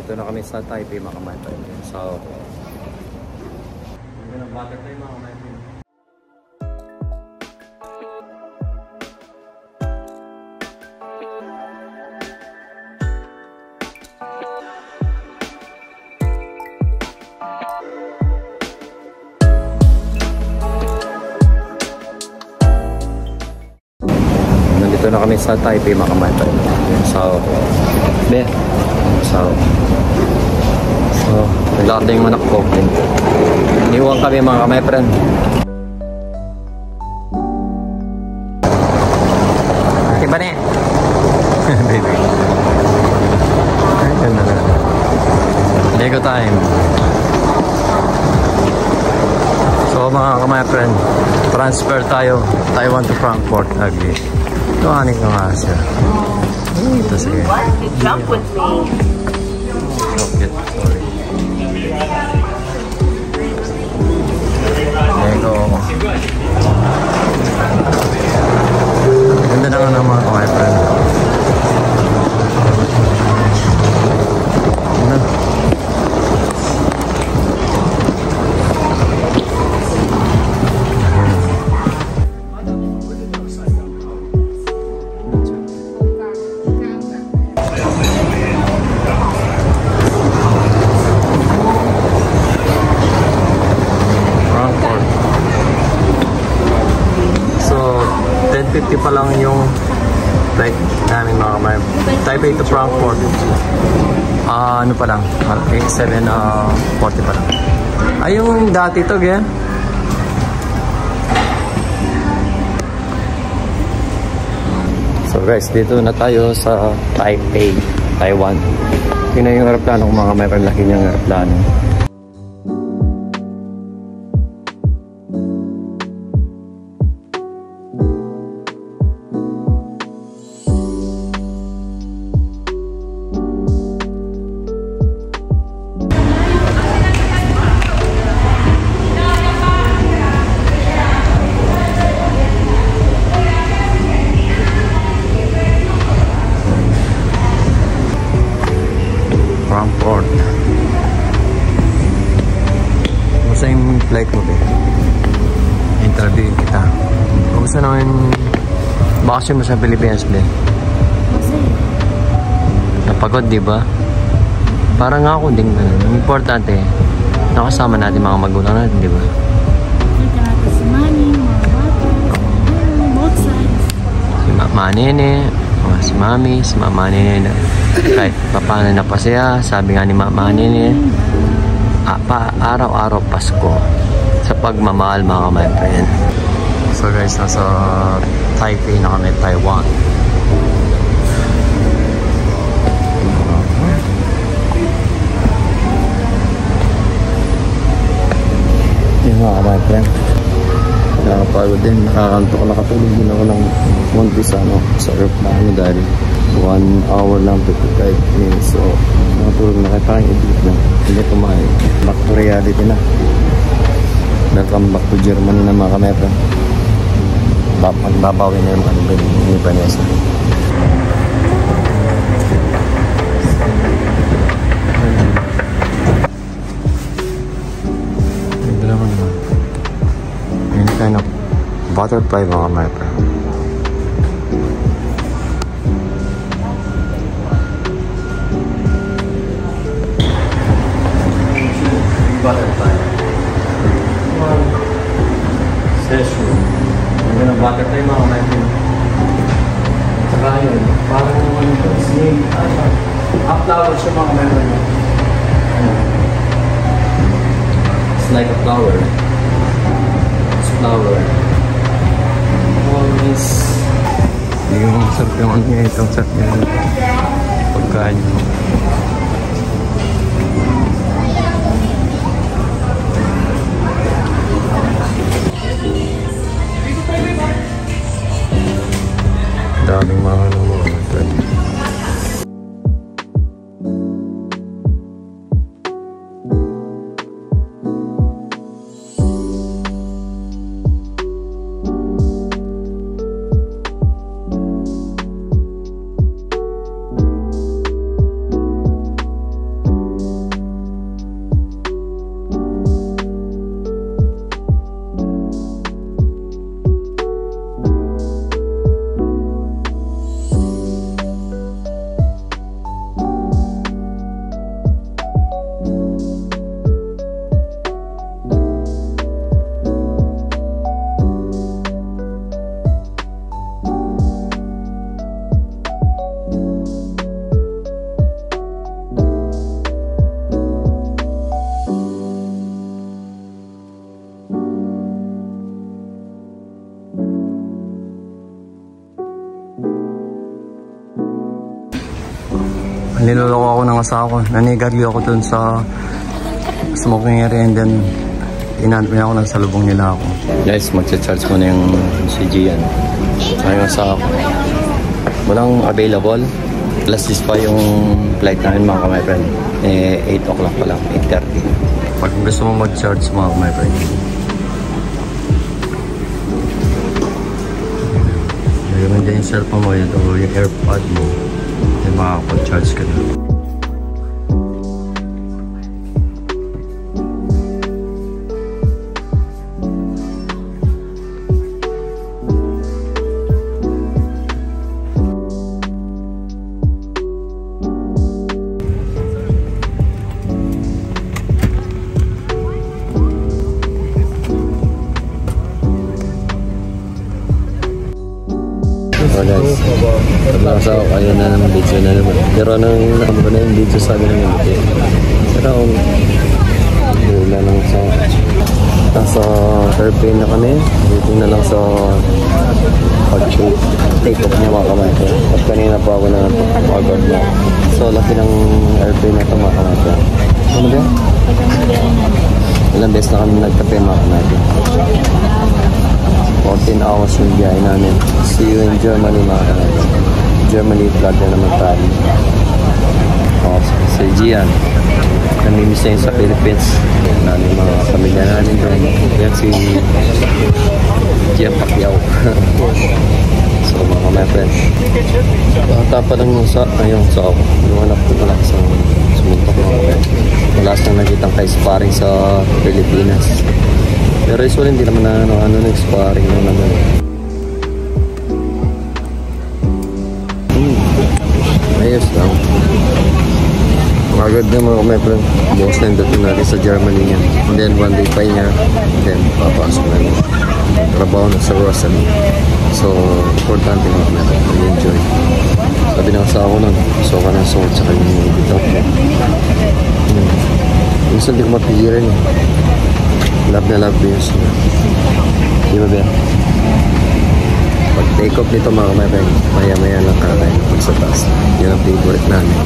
Dito na kami sa Taipei mga kamaypay. So, dito na butterfly mga kamaypay. Nandito na kami sa Taipei mga kamaypay. So, naglakad na yung anak ko. Iniwan kami mga kamaypren. Okay ba na eh? Baby. Ayun na na. Lego time. So mga kamaypren, transfer tayo. Taiwan to Frankfurt. Agi. Ito aning nga siya. Ito sige. Jump with me. Okay, sorry. Lego. Ganda na nga ng mga kamaypren. So, 10:50 pa lang yung flight namin mga kamaypren. Taipei to Frankfurt. Ano pa lang? 7:40 pa lang. Ay, yung dati to, gaya. So guys, dito na tayo sa Taipei, Taiwan. Tingnan yung aeroplano kung mga kamaypren. Laki niyang aeroplano. Frankfurt. Basta yung flight mo, be. Interview kita. Kamusta naman bakasyon mo sa Pilipinas, be? Napagod, di ba? Parang ako din. Importante, nakasama natin mga magulang natin, di ba? Kita natin si Manny, mga bata, both sides. Si Mama Nene, si Mami, si Mama Nene. Kahit paano na pa siya, sabi nga ni Mama Nene, araw-araw Pasko sa pagmamahal mga kamaypren. So guys, nasa Taipei na kami, Taiwan. Yung mga kamaypren, nakakapagod din, nakakanto ko, nakatulog din ako ng konti sa aeroplano dahil 1 hour lang 55 minutes. So nakatulog na kayo, parang i-beat na hindi kumain. Back to reality na. Welcome back to Germany na mga kamaypren. Magbabawi na yung ni Vanessa. Ito naman naman any kind of butterfly mga kamaypren. Butterfly. Session. Ang ganang butterfly mga kamaypren. Saka yun, parang naman ito, snake. Flower siya mga kamaypren. It's like a flower. It's a flower. All this. Hindi ko masarap yung ano niya, itong sarap niya. Pagkain mo. Daming mga nasa ako. Nanigaryo ako dun sa smoking area and then inanap niya ako ng salubong nila ako. Guys, magcha-charge mo na yung CG yan. Ayun sa ako. Walang available. Plus this pa yung flight namin mga my friend. 8 o'clock pa lang, 8:30. Pag gusto mo mag-charge mga my friend, gagawin din yung cellphone mo yun o yung AirPod mo. Yung makakapag-charge ka na. So guys, pag-nasa ako, ayun na naman video na naman. Pero nang nakamba na yung video sabi ng hindi. Pero wala lang sa nasa airplane na kami. Waiting na lang sa pag-take off niya mga kamay ko. At kanina pa ako na pagod na. So laki ng airplane na ito mga kamay ko. Ano ba? Ilang beses na kami nagkape mga kamay ko. 14 hours yung biyahe namin. See you in Germany mga kanay. Germany vlog na naman tayo. Si Gian. Namimiss na yun sa Philippines. Namin mga pamilya namin doon. Yan si Gian Pacquiao. So mga my friend. Bata pa lang yung sa ako. Yung anak ko pala sa sumuntok mga friend. Wala siyang nakitang kay sparring sa Pilipinas. Pero usually hindi naman na nag-sparring lang naman. Ayos lang. Magagad na mga friend. Bukas na yung dating natin sa Germany yan. And then one day pa niya. And then papasok na niya. Trabaho na sa Rosary. So, importante mga friend. Enjoy. Sabi na kasi ako nun. So ka ng suot sa kanyang bitaw ko. Minsan di ko mapigilan eh. Love na love yun siya. Di ba ba? Pag take off nito mga kamay, maya-maya lang kakain pag sa taas. Yan ang favorite namin.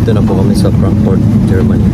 Nandito na po kami sa Frankfurt, Germany.